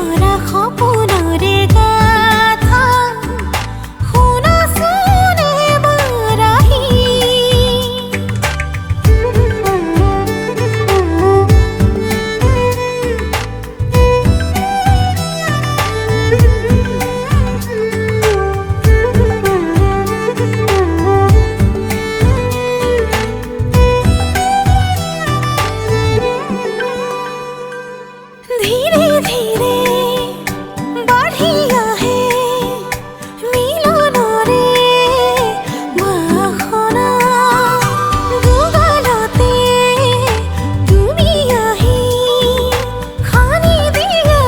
ভৰা সপোনৰে গাথা শুনাচোন এবাৰ আহি धीरे धीरे बढ़ी आहे मिलनरे बाखना दुगालते तुमी आही खानी दिया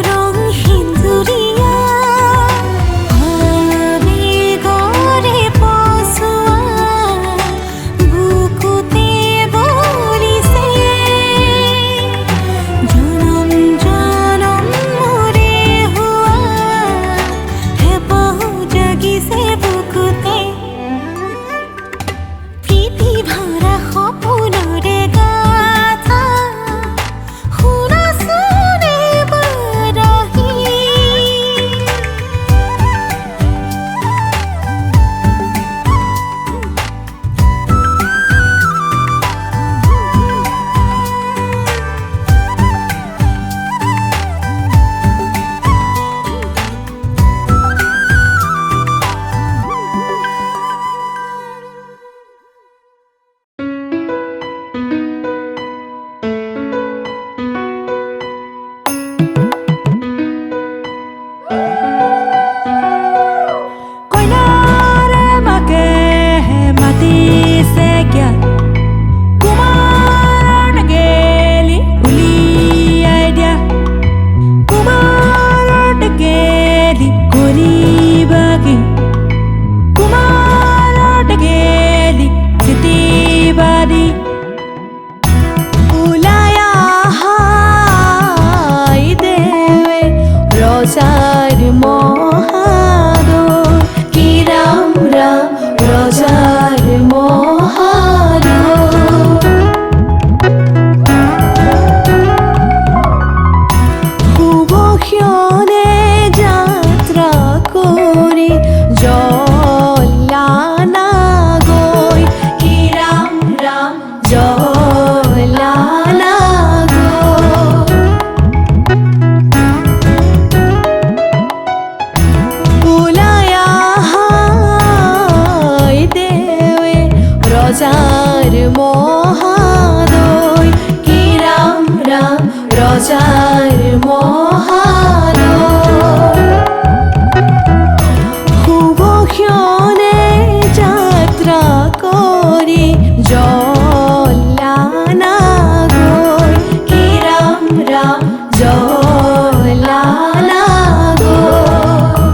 रंग हिंदुरिया आवेगरे पसुआ बुकुते बोलिसे जनम जनम मोरे हुआ है बहु जगी से बुकुते प्रीति भरा सपोनरे गाथा শুনাচোন এবাৰ আহি Koinare make matise kya kumar geli uli idea kumar geli kori bagi kumar geli siti badi ulaya hai dewe rozar mohado ki ram ram rozar mohado শুভক্ষণে যাত্ৰা কৰি জলানা গৈ কি ৰাম ৰাম জলানা গৈ উলায়া হাই দেৱে ৰজাৰ মহাদয় কি ৰাম ৰাম ৰজাৰ মহাদয় শুভক্ষণে যাত্ৰা কৰি জলানা গৈ কি ৰাম ৰাম জলানা গৈ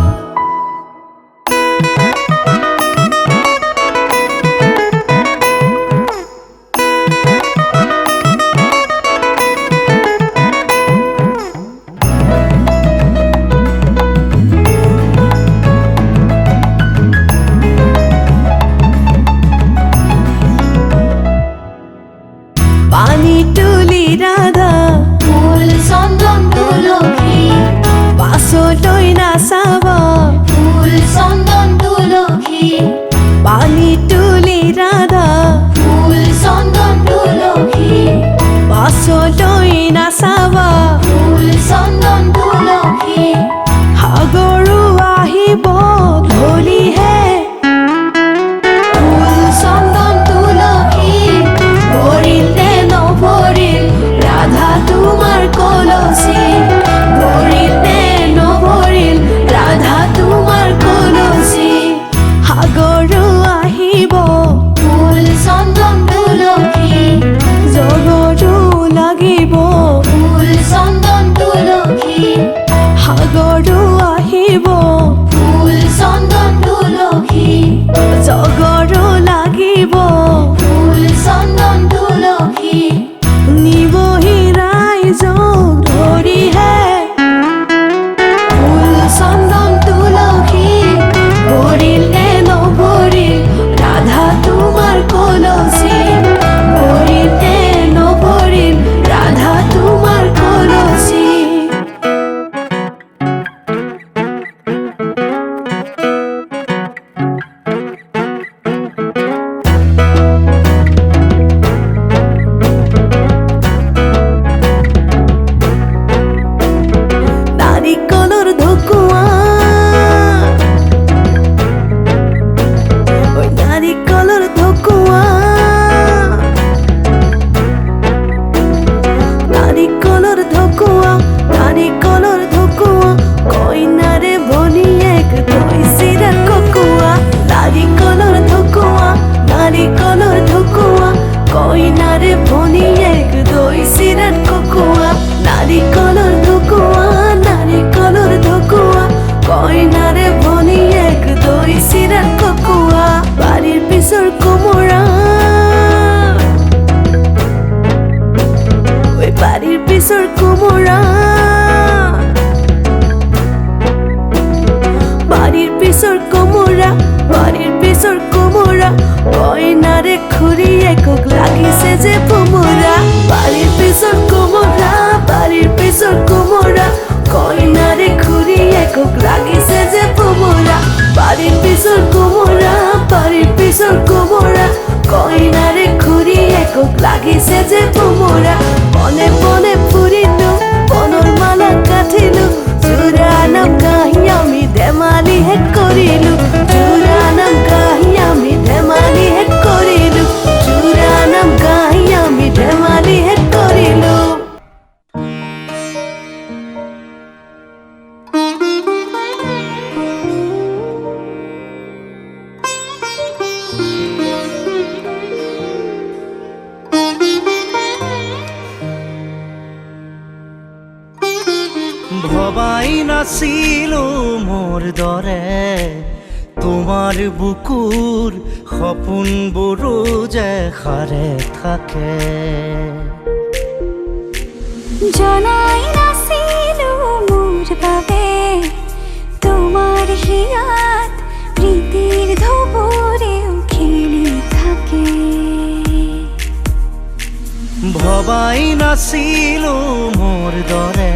ভবাই নাছিলো মোৰ দৰে তোমাৰ বুকুৰ সপোনবোৰো যে সাৰে থাকে জনাই নাছিলো মোৰ বাবে তোমাৰ হিয়াত প্ৰীতিৰ ধুবুৰেও খেলি থাকে ভবাই নাছিলো মোৰ দৰে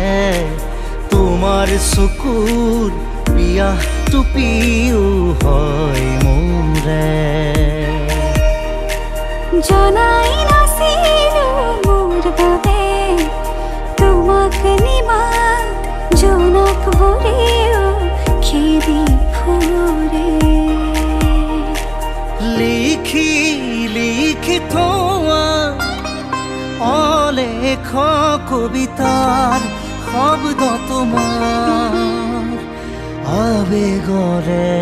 তোমাৰ চকুৰ পিয়াহ টুপিও হয় মোৰে জনাই নাছিলো মোৰ বাবে তোমাক নিমাত জোনাক বোৰেও খেদি ফুৰে লিখি লিখি থোৱা অলেখ কবিতাৰ শব্দ তোমাৰ আবেগৰে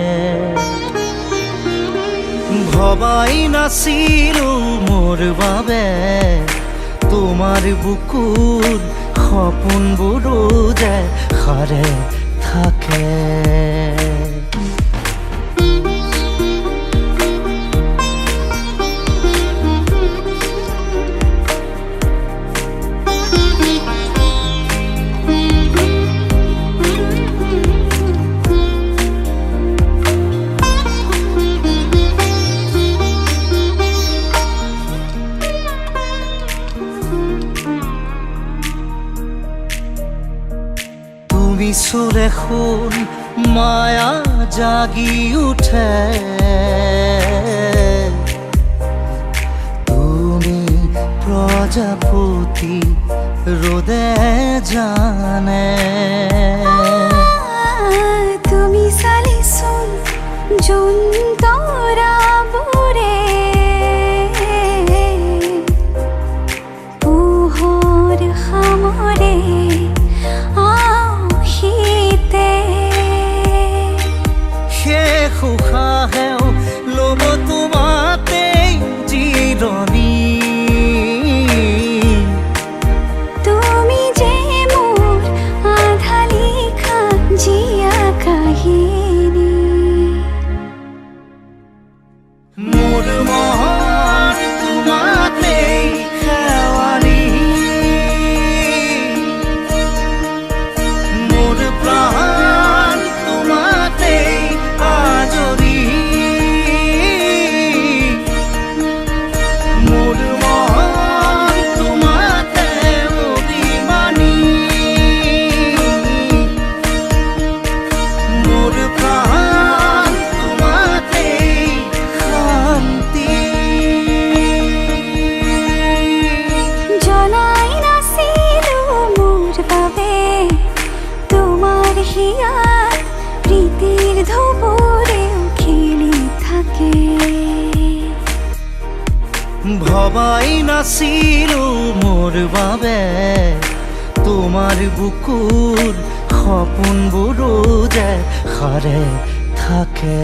ভবাই নাছিলো মোৰ বাবে তোমাৰ বুকুৰ সপোনবোৰো যে সাৰে থাকে তুমি চুলে শুন মায়া জাগি উঠে তুমি প্ৰজাপতি ৰ'দে জানে তুমি চালিচোন জোন তৰাবোৰে পোহৰ সামৰে শেষ উশাহেও ল'ব তোমাতেই জিৰণি তুমি যে মোৰ আধা লিখা জীয়া কাহিনী মোৰ মন তোমাতেই শেৱালি মোৰ প্ৰাণ তোমাতেই আজৰি মোৰ মন তোমাতে অভিমানী মোৰ প্ৰাণ তোমাতেই শান্তি জনাই নাছিলো মোৰ বাবে তোমাৰ হিয়াত প্ৰীতিৰ ধুবুৰেও খেলি থাকে ভবাই নাছিলো মোৰ বাবে তোমাৰ বুকুৰ সপোনবোৰো যে সাৰে থাকে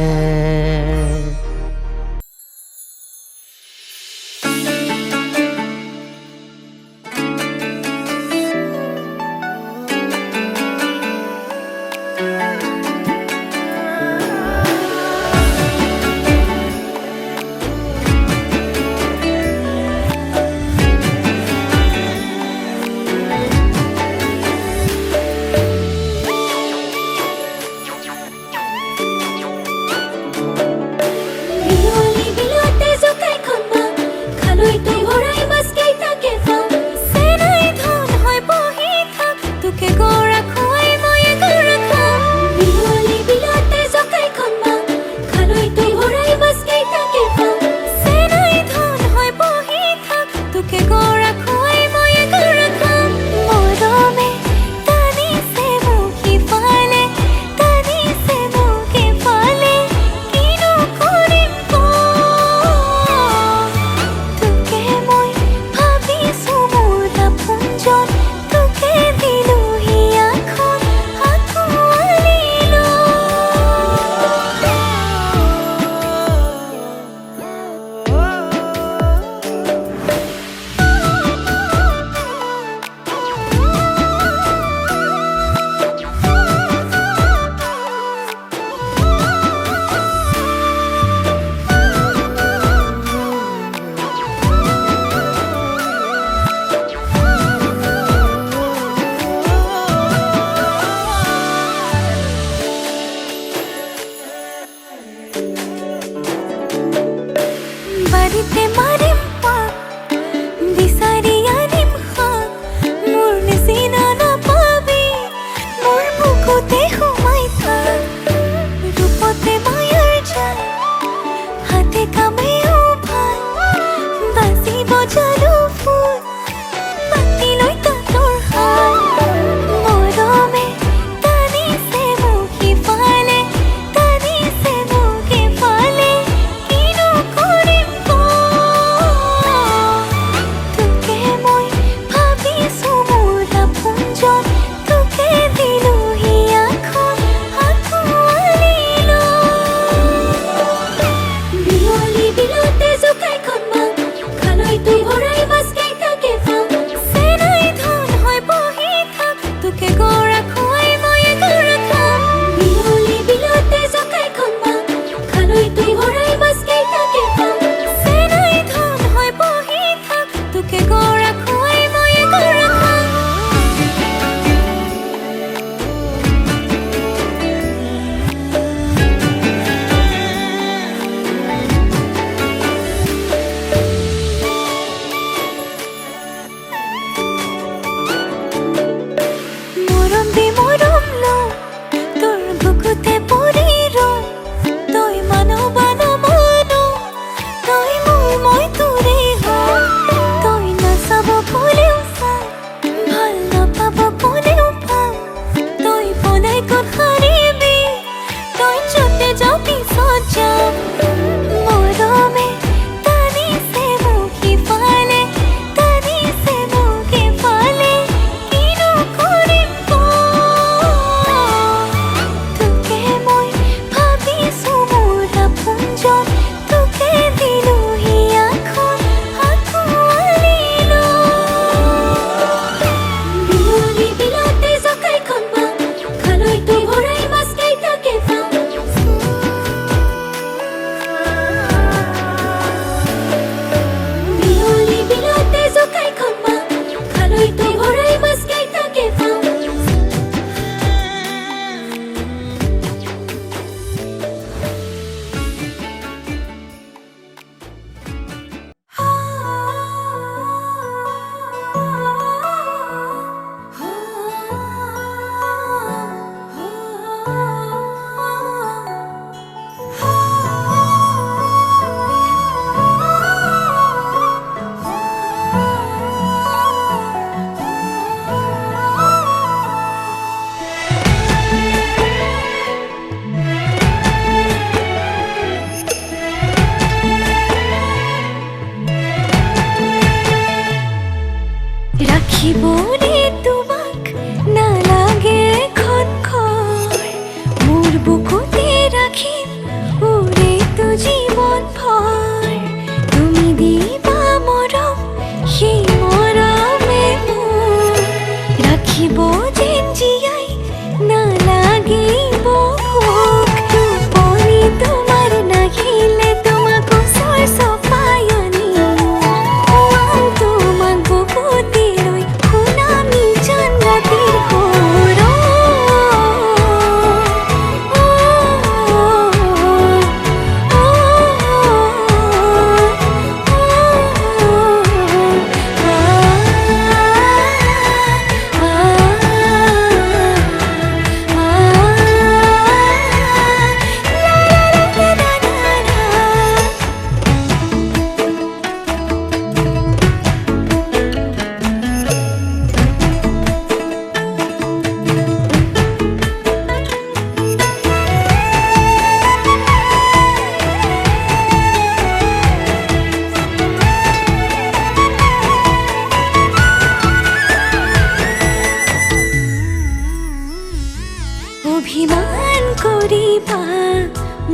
অভিমান কৰিবা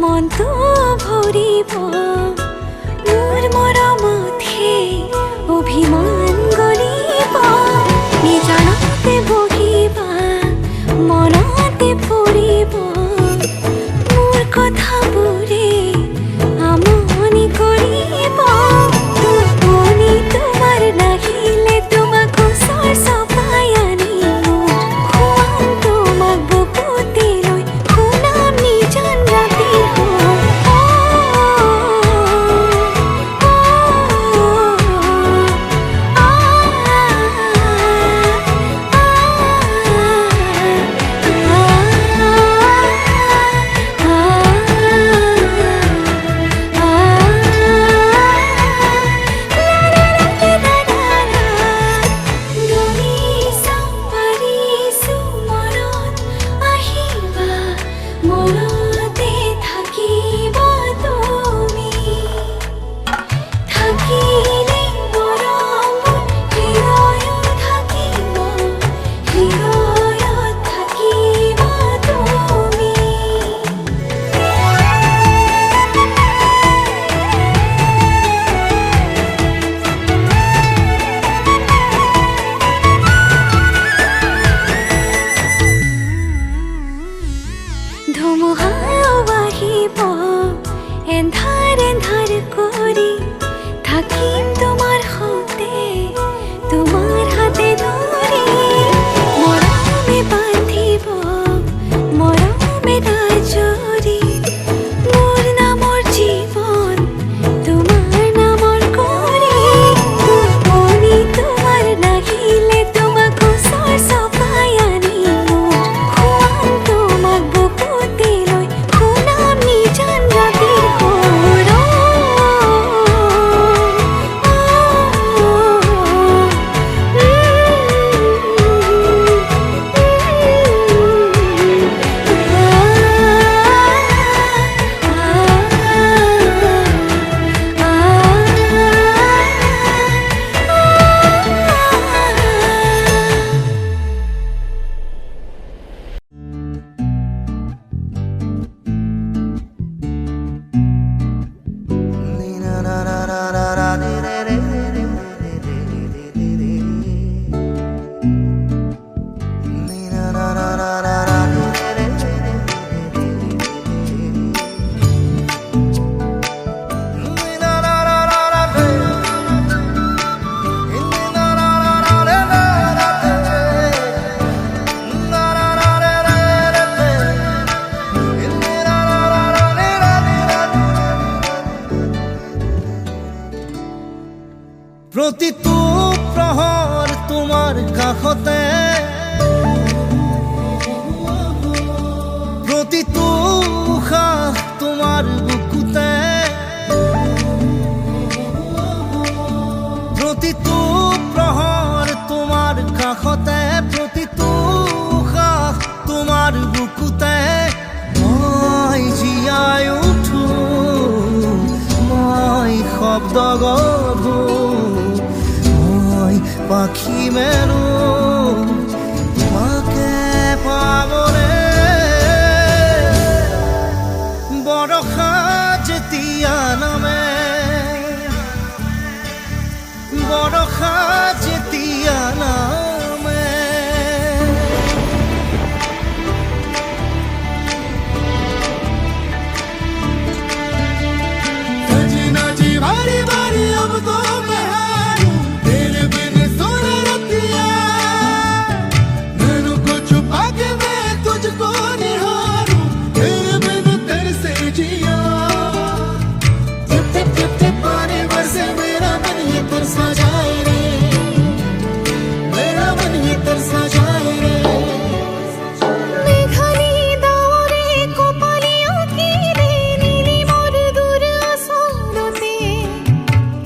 মনটো ভৰিব মোৰ মৰমতহে অভিমান গলিব নিজানতে বহিবা মনতে পৰিব মোৰ কথাবোৰে আমনি কৰিব টোপনি তোমাৰ নাহিলে তোমাক ওচৰ চপাই আনি মোৰ খুৱাম তোমাক বুকুতে লৈ শুনাম নিজান ৰাতিৰ মনতে থাকিব তুমি থাকিলে মৰমবোৰ হৃদয়ত থাকিব হৃদয়ত থাকিব তুমি ধুমুহাও আহিব এন্ধাৰ এন্ধাৰ কৰি থাকিম তোমাৰ সতে তোমাৰ হাতে ধৰি মৰমে বান্ধিব মৰমে আজৰি মোৰ নামৰ জীৱন তোমাৰ নামৰ কৰি টোপনি তোমাৰ নাহিলে তোমাক ওচৰ চপাই আনি মোৰ খুৱাম তোমাক বুকুতে লৈ শুনাম নিজান ৰাতিৰ প্ৰতিটো প্ৰহৰ তোমাৰ কাষতে প্ৰতিটো উশাহ তোমাৰ বুকুতে প্ৰতিটো প্ৰহৰ তোমাৰ কাষতে প্ৰতিটো উশাহ তোমাৰ বুকুতে মই জীয়াই উঠো মই শব্দ গঢ়ো পাখি মেলো তোমাকে পাবলে বৰষা যেতিয়া নামে বৰষা যেতিয়া নামে सजना जी बारी बारी अब तो मैं हारूं तेरे बिन सोने रतिया नैनों को छुपा के मैं तुझको निहारूं तेरे बिन तेरे से जिया जब पानी बरसे मेरा मन ये तरसा जाए रे मेरा मन ये तरसा जाए रे মেঘালি দাওরে কপালিয়া কি রে নীলি মোর দূর আসলতে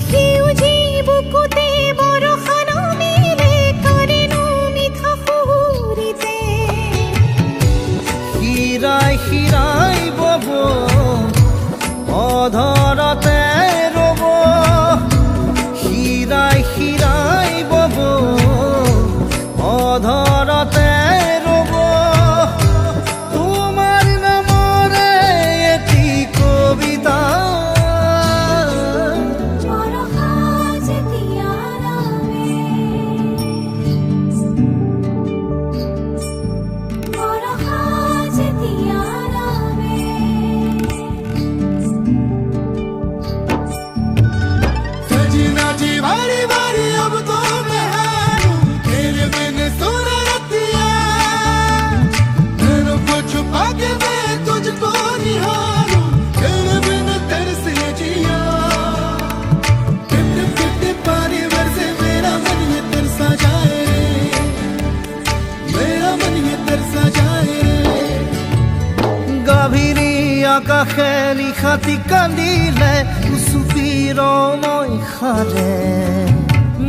সেউজি বুকুতে বরষা নামিলে কারেনো মিঠা ফুৰিতে হীৰাই হীৰাই বব অধৰতে ৰব হীৰাই হীৰাই বব অধৰতে ৰব আকাশে নিশাতি কান্দিলে চুপিৰ মই সাৰে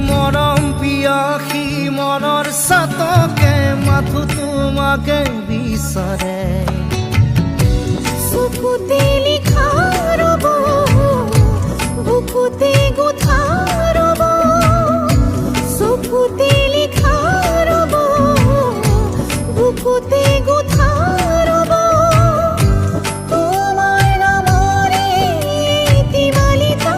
মৰম পিয়াসী মনৰ চাতকে মাথো তোমাকে বিচাৰে চকুতে লিখা ৰব বুকুতে গোঠা ৰব চকুতে লিখা ৰব বুকুতে গোঠা ৰব তোমাৰ নামৰে ইতিবালিতা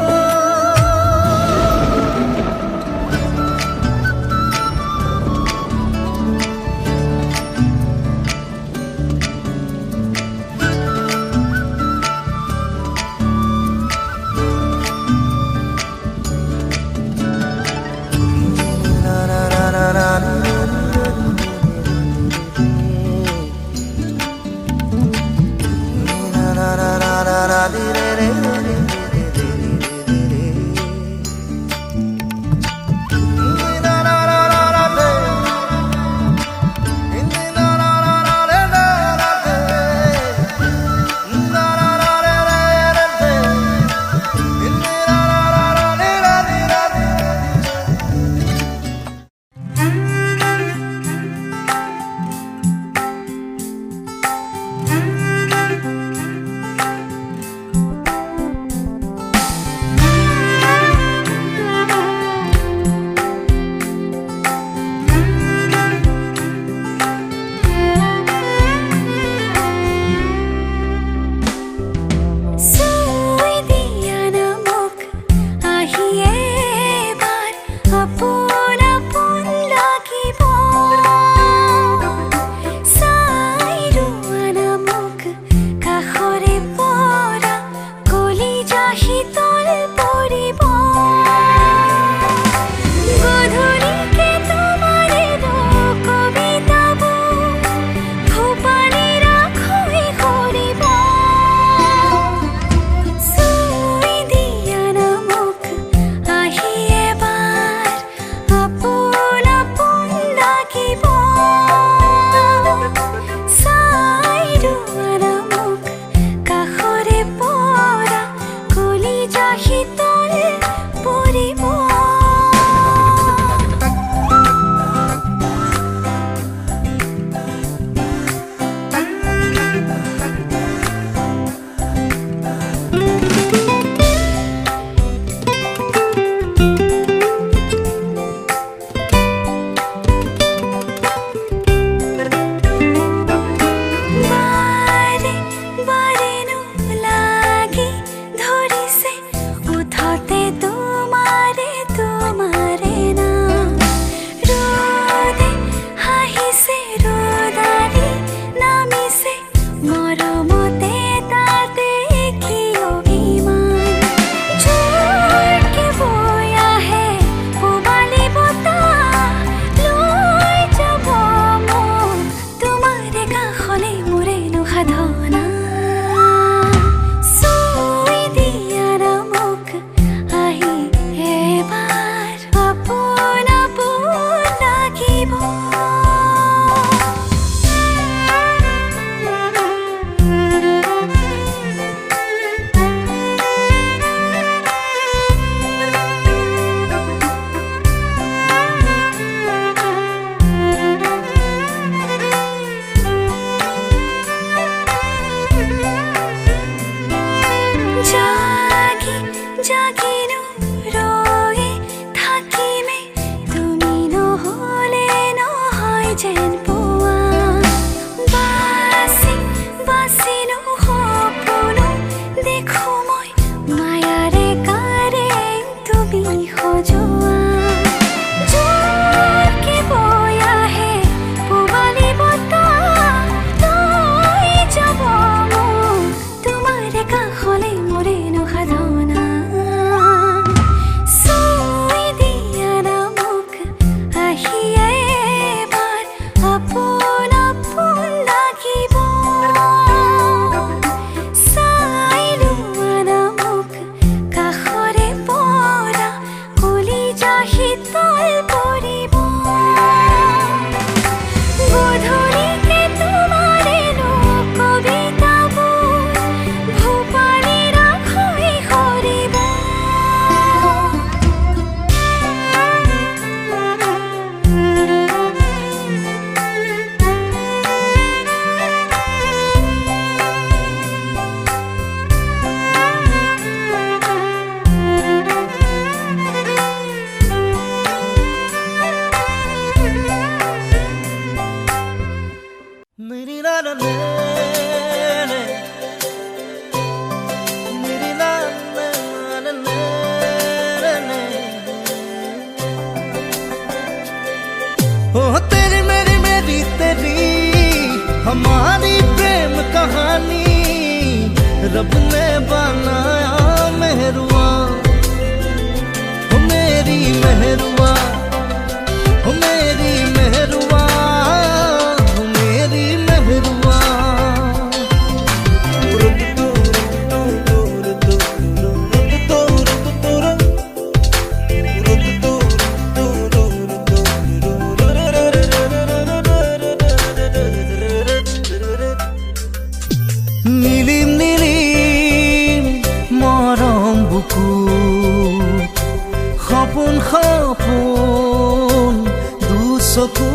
मेरी ला ला ले ले, मेरी ला ला ला ले ले। ओ तेरी मेरी मेरी तेरी हमारी प्रेम कहानी रब ने बनाया मेहरुआ, ओ मेरी मेहरुआ, ओ मेरी मेहरुआ, ओ मेरी मेहरुआ। নীলিম নীলিম মরম বুকু সপোন সপোন দুচকু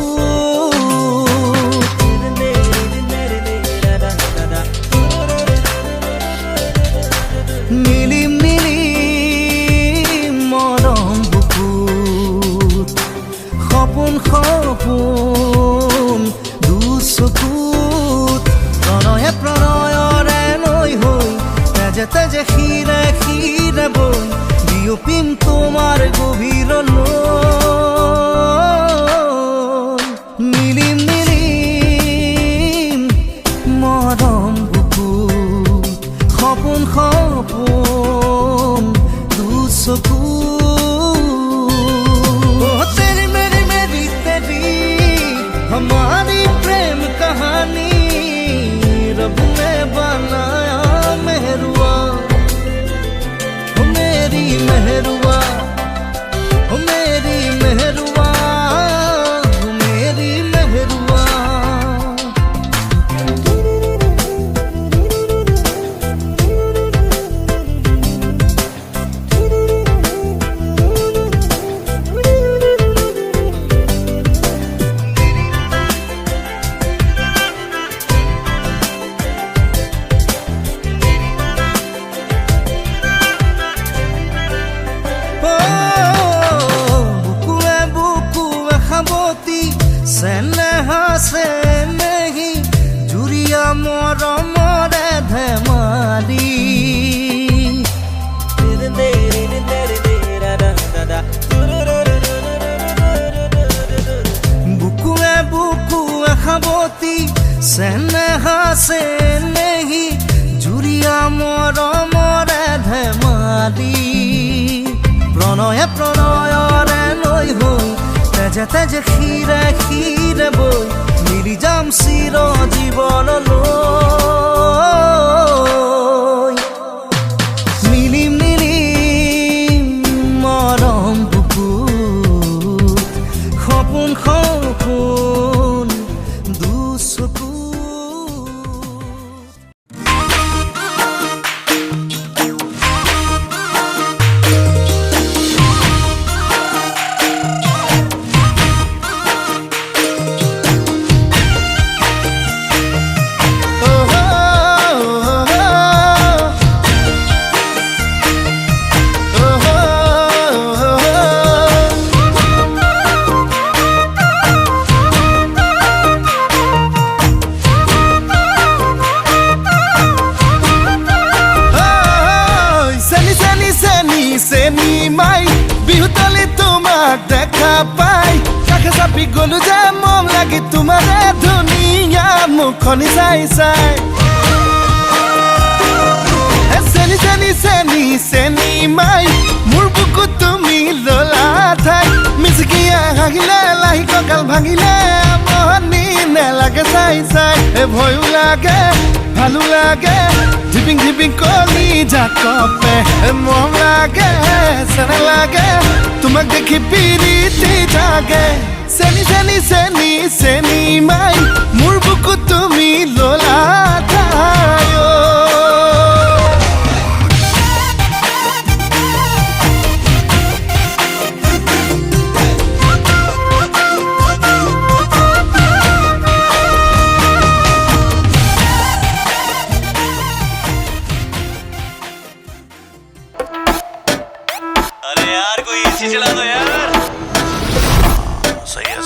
নীলিম নীলিম মরম বুকু সপোন সপোন দুচকুত প্ৰণয়ে প্ৰণয়ৰে নৈ হৈ তেজে তেজে শিৰে শিৰে বৈ বিয়পিম তোমাৰ গভীৰলৈ। নীলিম নীলিম মৰম বুকুত সপোন সপোন দুচকুত। ओ तेरी मेरी मेरी तेरी हमारी प्रेम कहानी रब ने बनाया मेहरुआ, ओ मेरी मेहरुआ, ओ मेरी मेहरुआ, ओ मेरी मेहरुआ। बुकुए बुकुए खाबती सेनेहा से नहीं जुरिया मोर मोरे धमाली। बुकुए बुकुए खाबती सेनेहा से नहीं जुरिया मोर मोरे धमाली। প্ৰণয়ে প্ৰণয়ৰে নৈ হৈ তেজে তেজে শিৰে শিৰে বৈ মিলি যাম চিৰ জীৱনলৈ। নীলিম নীলিম মৰম বুকুত সপোন সপোন দুচকুত। বিহুতলি তোমাক দেখা পাই কাষে চাপি গলো যে মম লাগি তোমাৰে ধুনীয়া মুখনি চাই চাই। চেনি চেনি চেনি চেনি মাই মোৰ বুকুত তুমি ললা ঠাই মিচিকিয়া হাঁহিলে লাহি কঁকাল ভাঙিলে মহনি নেলাগে চাই চাই। ভয়ো লাগে ভালো লাগে ঝিপিং ঝিপিং কলি জাকপে মৰম লাগে চেনে লাগে তোমাক দেখি পিৰিতি জাগে। চেনি চেনি চেনি চেনি মাই মোৰ বুকুত তুমি ললা ঠাই। अरे यार कोई एसी चला दो यार। सही है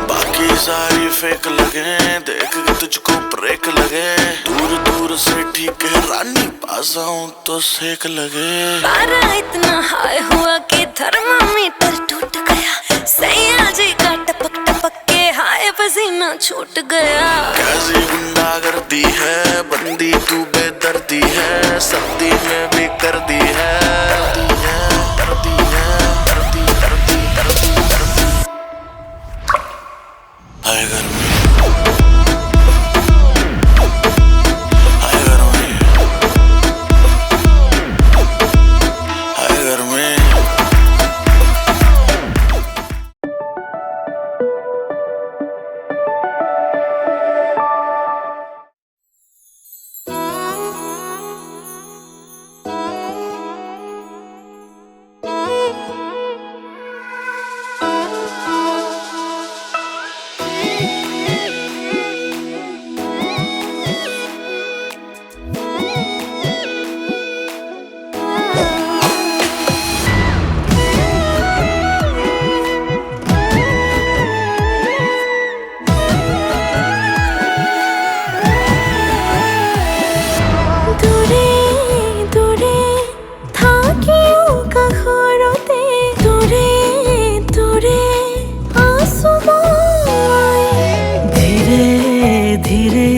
बाकी सारी फेक लगे, देख के तुझको ब्रेक लगे, दूर दूर से ठीक है रानी, पास आऊं तो सेक लगे। पारा इतना हाई हुआ कि थर्मामीटर टूट गया, सैया जी का टपक टपक के हाय पसीना छूट गया। कैसी गुंडागर्दी है, बंदी तू बेदर्दी है, सर्दी में भी कर दी है, करदी है, करदी करदी करदी करदी। हाय गर्मी, हाय गर्मी, हाय गर्मी। দূৰে দূৰে থাকিও কাষৰতে, দূৰে দূৰে আছো মই। ধীৰে ধীৰে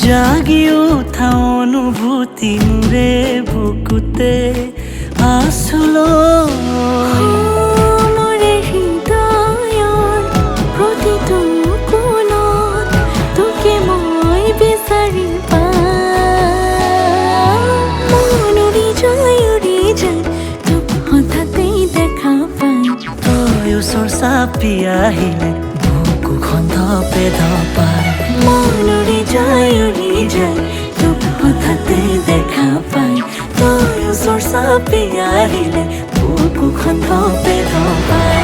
জাগি উঠা অনুভূতি মোৰে বুকুতে আসলো। মোৰে হৃদয়ৰ প্ৰতিটো কোণত তোকে মই বিচাৰি পাওঁ। মন উৰি যায় তোক হঠাতেই দেখা পাই। তই ওচৰ চাপি আহিলে বুকুখন ধপে ধপাই। মন উৰি যায় তোক হঠাতে দেখা পাই। তই ওচৰ চাপি আহিলে বুকুখন ধপে ধপাই।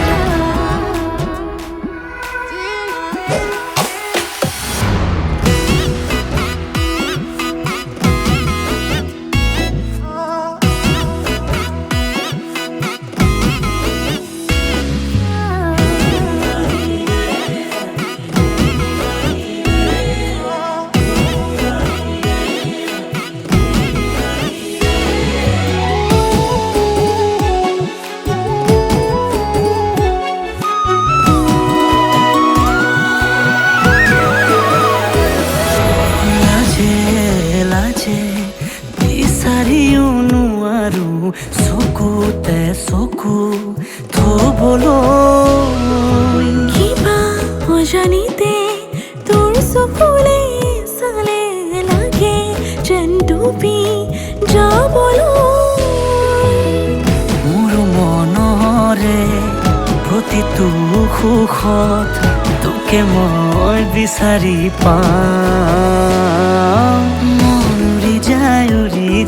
লাজে লাজে বিচাৰিও নোৱাৰো চকুতে চকু থবলৈ। কিবা অজানিতে তোৰ চকুলে চালে লাগে যেন ডুবি যাবলৈ। মোৰ মনৰে প্ৰতিটো সুখত তোকে মই বিচাৰি পাওঁ। মন উৰি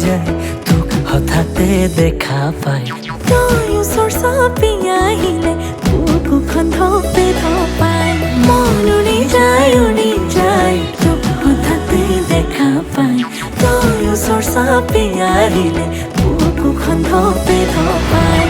যায় তোক হঠাতে দেখা পাই। তই ওচৰ চাপি আহিলে বুকুখন ধপে ধপাই। মন উৰি যায় তোক হঠাতে দেখা পাই। তই ওচৰ চাপি আহিলে বুকুখন ধপে ধপাই।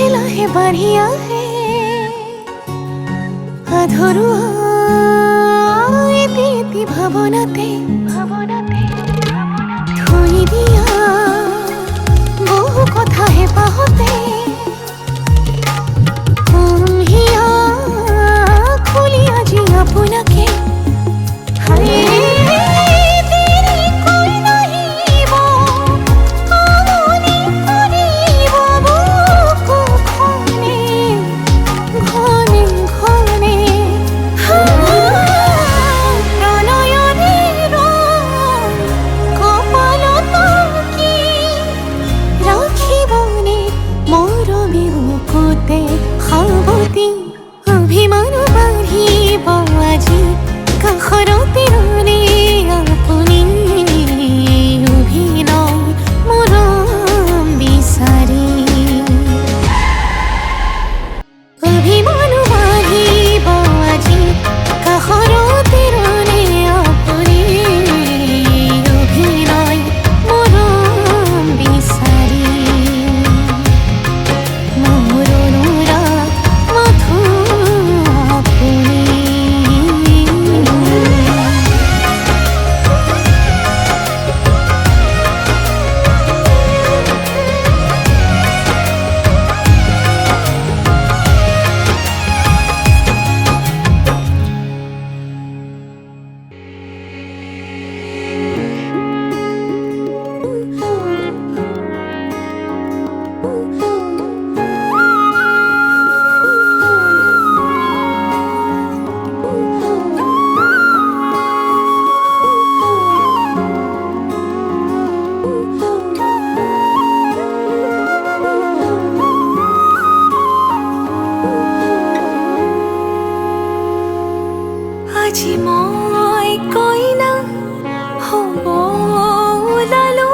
লাহে লাহে বাঢ়ি আহে আধৰুৱা এটি এটি ভাৱনাতে থৈ দিয়া বহু কথা হেঁপাহতে হিয়া খুলি আজি আপোনাকে অভিমান বাঢ়িব আজি কাষৰতে ৰ'লে আপুনি অভিনয় মৰম বিচাৰি অভিমান বাঢ়িব আজি কাষৰতে ৰ'লে আপুনি অভিনয় মৰম বিচাৰি আজি মই কইনা হ'ব ওলালো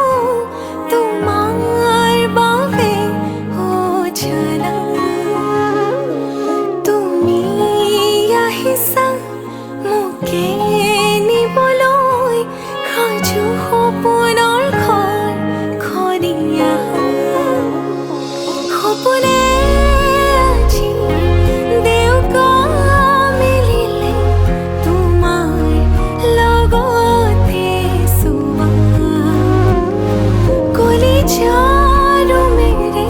তোমাৰ বাবে জানা তুমি আহিছা মোকে নিবলৈ সাজু সপোনৰ ঘৰ খনিয়া সপোনে আজি দেউকা মিলিলে লগতে চোৱা কলিজাৰো মেৰে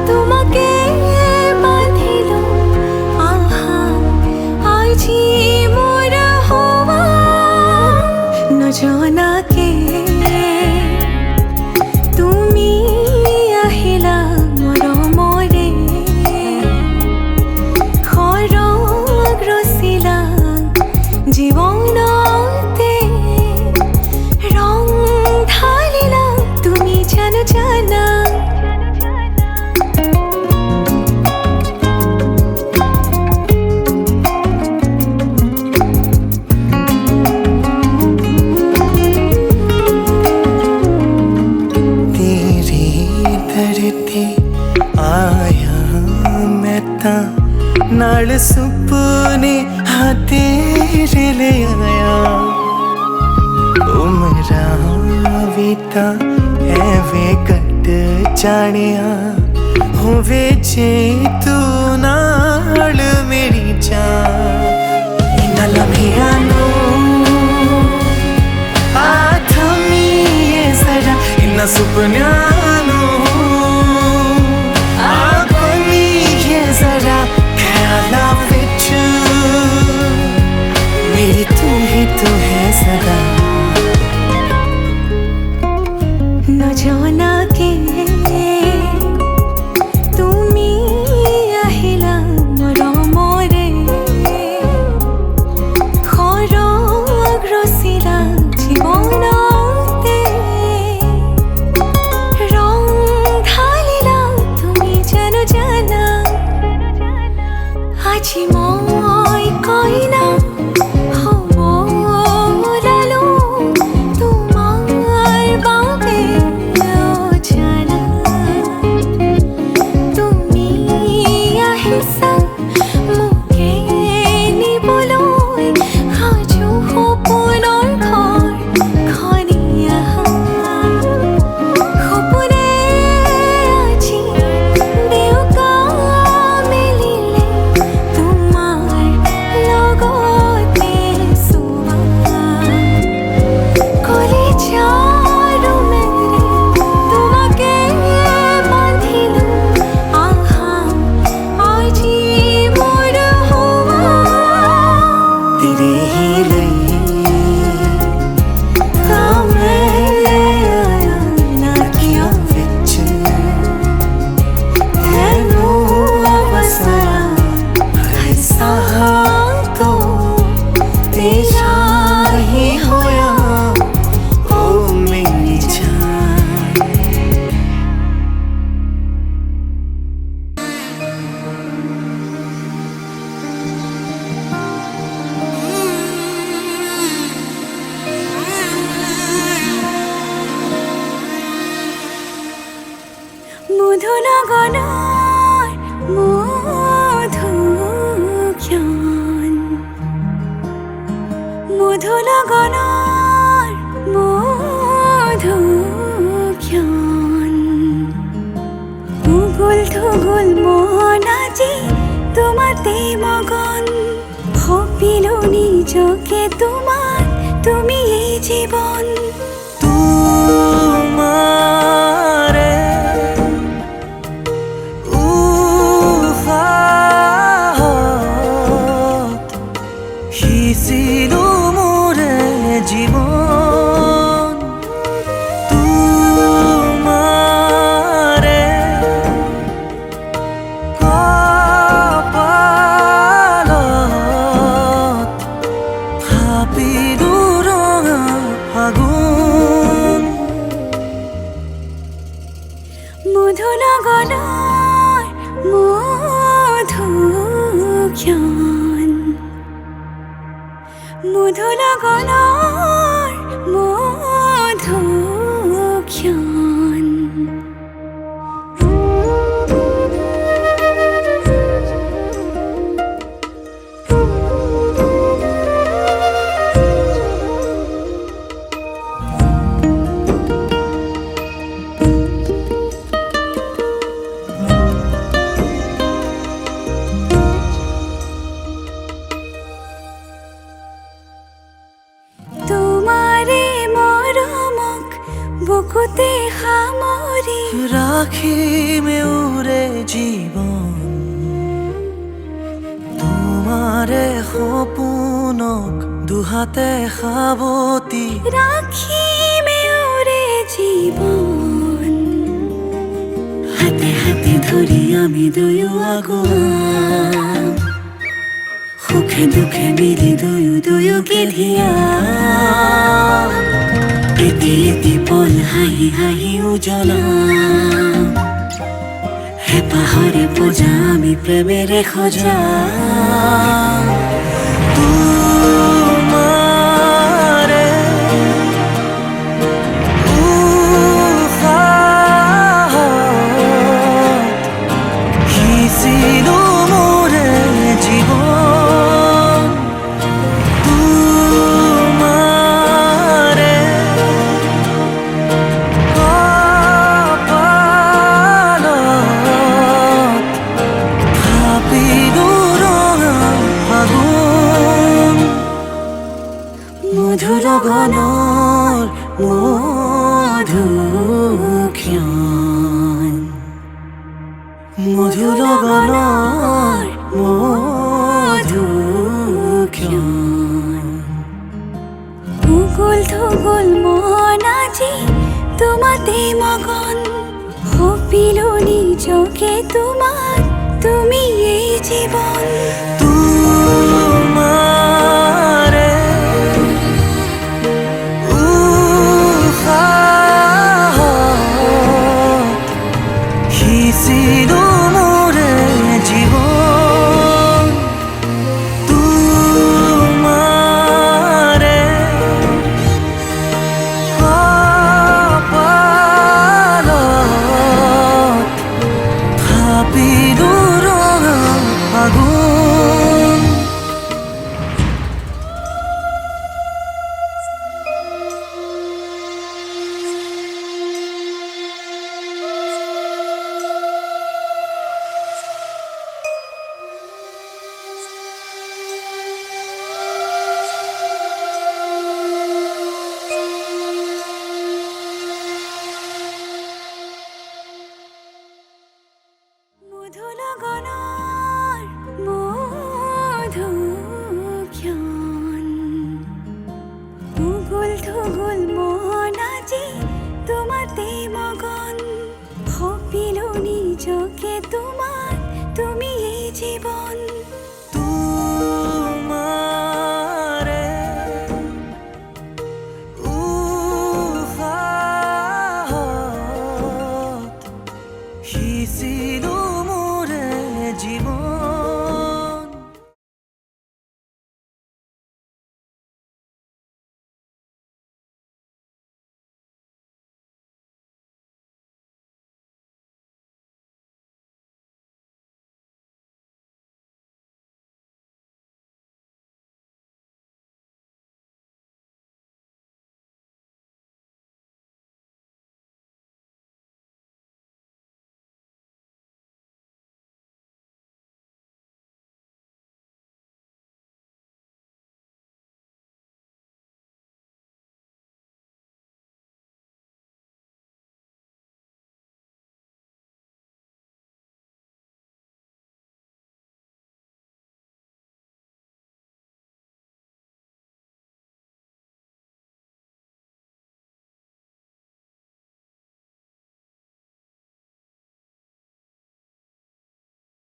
তোমাকে বান্ধিলো আহা আজি মোৰ হোৱা নজনাকে তুমি আহিলা মৰমৰে সৰগ ৰচিলা জীৱনতে ৰং ঢালিলা তুমি জানো জানা तेरी धरती आया मैं ता नाल सुपने हाँ तेरे ले आया उमरा बीता एवे कट जानिया होवे जे तू नाल मेरी जान इन्ना लम्हिया नो जरा इन्ना सुपन्या नो आकोनी ये जरा ख्याला विच मेरी तू है सदा নজনাকে তুমি আহিলা মৰমৰে সৰগ ৰচিলা জীৱনতে ৰং ঢালিলা তুমি জানো জানা আজি মই কইনা হ'ব ওলালো তোমাৰ বাবে জানা তুমি আহিছা মোকে নিবলৈ সাজু সপোনৰ ঘৰ খনিয়া সপোনে আজি দেউকা গ'ল মন আজি তোমাতে মগন সপিলো নিজকে তোমাক তুমি এই জীৱন তোমাৰে উশাহত সিঁচিলো মোৰে জীৱন তোমাৰে কপালত থাপিলো ৰঙা ফাগুন মধু লগনৰ মধুক্ষণ মধু লগনৰ মধুক্ষণ তোমাৰে মৰমক বুকুতে সামৰি ৰাখিমে উৰে জীৱন তোমাৰে সপোনক দুহাতে সাৱতি ৰাখিমে ওৰে জীৱন হাতে হাতে ধৰি আমি দুয়ো আগুৱাম সুখে দুখে মিলি দুয়োকে ধিয়াম এটি এটি পল হাঁহি হাঁহি উজ্বলাম হেঁপাহৰে পূজা আমি প্ৰেমেৰে সজাম তোমাৰে উশাহত সিঁচিলো মোৰে জীৱন তোমাৰে কপালত থাপিলো ৰঙা ফাগুন মধু লগনৰ মধুক্ষণ মধু লগনৰ মধুক্ষণ উগুল থুগুল মন আজি তোমাতে মগন সপিলো নিজকে তোমাক তুমি এই জীৱন তোমাৰে উশাহত সিঁচিলো মোৰে জীৱন তোমাৰে কপালত থাপিলো ৰঙা ফাগুন মধু লগনৰ